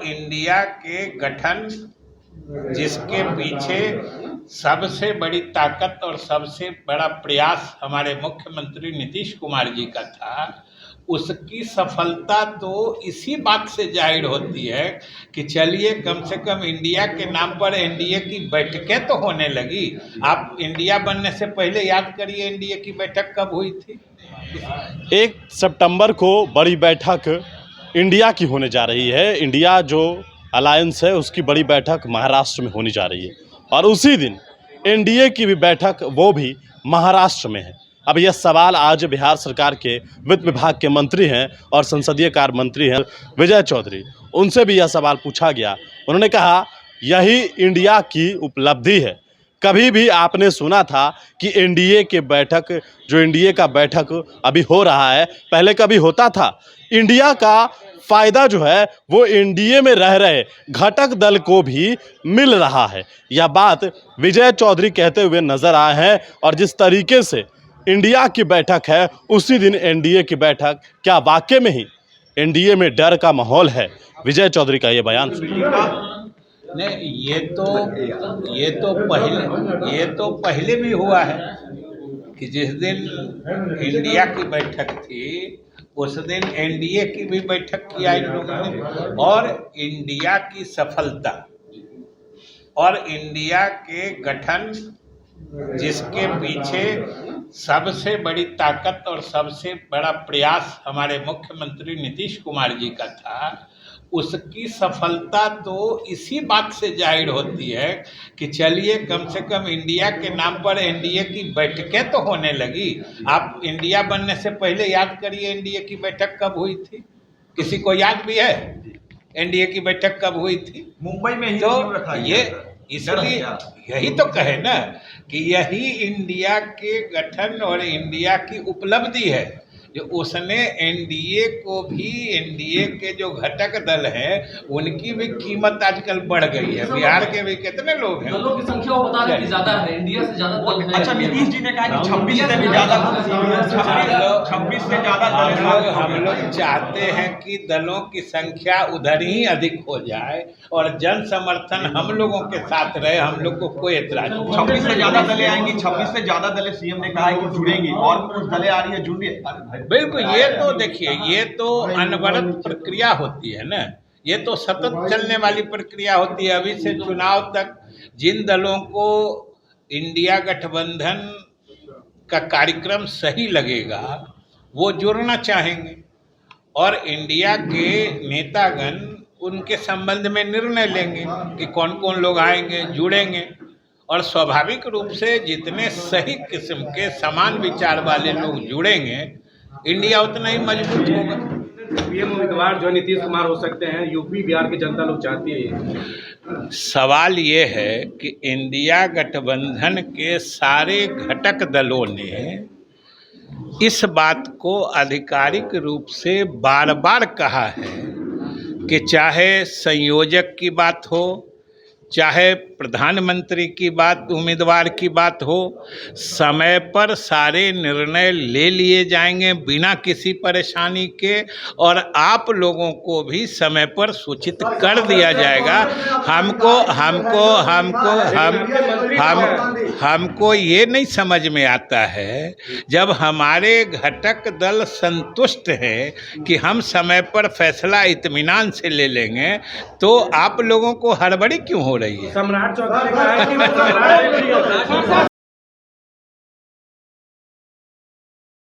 India के गठन जिसके पीछे सबसे बड़ी ताकत और सबसे बड़ा प्रयास हमारे मुख्यमंत्री नीतीश कुमार जी का था, उसकी सफलता तो इसी बात से जाहिर होती है कि चलिए कम से कम इंडिया के नाम पर एनडीए की बैठकें तो होने लगी। आप इंडिया बनने से पहले याद करिए एनडीए की बैठक कब हुई थी। 1 सितंबर को बड़ी बैठक इंडिया की होने जा रही है। इंडिया जो अलायंस है उसकी बड़ी बैठक महाराष्ट्र में होने जा रही है और उसी दिन एनडीए की भी बैठक वो भी महाराष्ट्र में है। अब यह सवाल आज बिहार सरकार के वित्त विभाग के मंत्री हैं और संसदीय कार्य मंत्री हैं विजय चौधरी, उनसे भी यह सवाल पूछा गया। उन्होंने कहा यही इंडिया की उपलब्धि है। कभी भी आपने सुना था कि एनडीए के बैठक जो एनडीए का बैठक अभी हो रहा है, पहले कभी होता था? इंडिया का फ़ायदा जो है वो एनडीए में रह रहे घटक दल को भी मिल रहा है। यह बात विजय चौधरी कहते हुए नजर आए हैं और जिस तरीके से इंडिया की बैठक है उसी दिन एनडीए की बैठक, क्या वाकई में ही एनडीए में डर का माहौल है? विजय चौधरी का ये बयान नहीं, ये तो पहले भी हुआ है कि जिस दिन इंडिया की बैठक थी उस दिन एनडीए की भी बैठक किया इन लोगों ने। और इंडिया की सफलता और इंडिया के गठन जिसके पीछे सबसे बड़ी ताकत और सबसे बड़ा प्रयास हमारे मुख्यमंत्री नीतीश कुमार जी का था, उसकी सफलता तो इसी बात से जाहिर होती है कि चलिए कम से कम इंडिया के नाम पर एनडीए की बैठकें तो होने लगी। आप इंडिया बनने से पहले याद करिए एनडीए की बैठक कब हुई थी। किसी को याद भी है एनडीए की बैठक कब हुई थी? मुंबई में ही। तो ये इसलिए यही तो कहे ना कि यही इंडिया के गठन और इंडिया की उपलब्धि है जो उसने एनडीए को भी, एनडीए के जो घटक दल हैं उनकी भी कीमत आजकल बढ़ गई है। बिहार के भी कितने लोग हैं, दलों की संख्या वो बता रहे हैं कि ज्यादा है, इंडिया से ज्यादा दल है। अच्छा, नीतीश जी ने कहा कि 26 से भी ज्यादा 26 से ज्यादा दल। हम लोग चाहते हैं कि दलों की संख्या उधर ही अधिक हो जाए और जन समर्थन हम लोगों के साथ रहे। हम लोग को कोई एतराज नहीं। 26 से ज्यादा दलें आएंगी, 26 से ज्यादा दलें सीएम ने कहा है कि जुड़ेंगी और कुछ दलें आ रही है जुड़ रही। बिल्कुल, ये तो देखिए ये तो अनवरत प्रक्रिया होती है ना, ये तो सतत चलने वाली प्रक्रिया होती है। अभी से चुनाव तक जिन दलों को इंडिया गठबंधन का कार्यक्रम सही लगेगा वो जुड़ना चाहेंगे और इंडिया के नेतागण उनके संबंध में निर्णय लेंगे कि कौन कौन लोग आएंगे, जुड़ेंगे। और स्वाभाविक रूप से जितने सही किस्म के समान विचार वाले लोग जुड़ेंगे इंडिया उतना ही मजबूत होगा। पीएम उम्मीदवार जो नीतीश कुमार हो सकते हैं, यूपी बिहार की जनता लोग चाहती है। सवाल ये है कि इंडिया गठबंधन के सारे घटक दलों ने इस बात को आधिकारिक रूप से बार बार कहा है कि चाहे संयोजक की बात हो, चाहे प्रधानमंत्री की बात, उम्मीदवार की बात हो, समय पर सारे निर्णय ले लिए जाएंगे बिना किसी परेशानी के और आप लोगों को भी समय पर सूचित कर दिया जाएगा। हमको ये नहीं समझ में आता है जब हमारे घटक दल संतुष्ट है कि हम समय पर फैसला इत्मीनान से ले लेंगे तो आप लोगों को हड़बड़ी क्यों हो रही है? सम्राट चौधरी ने कहा है कि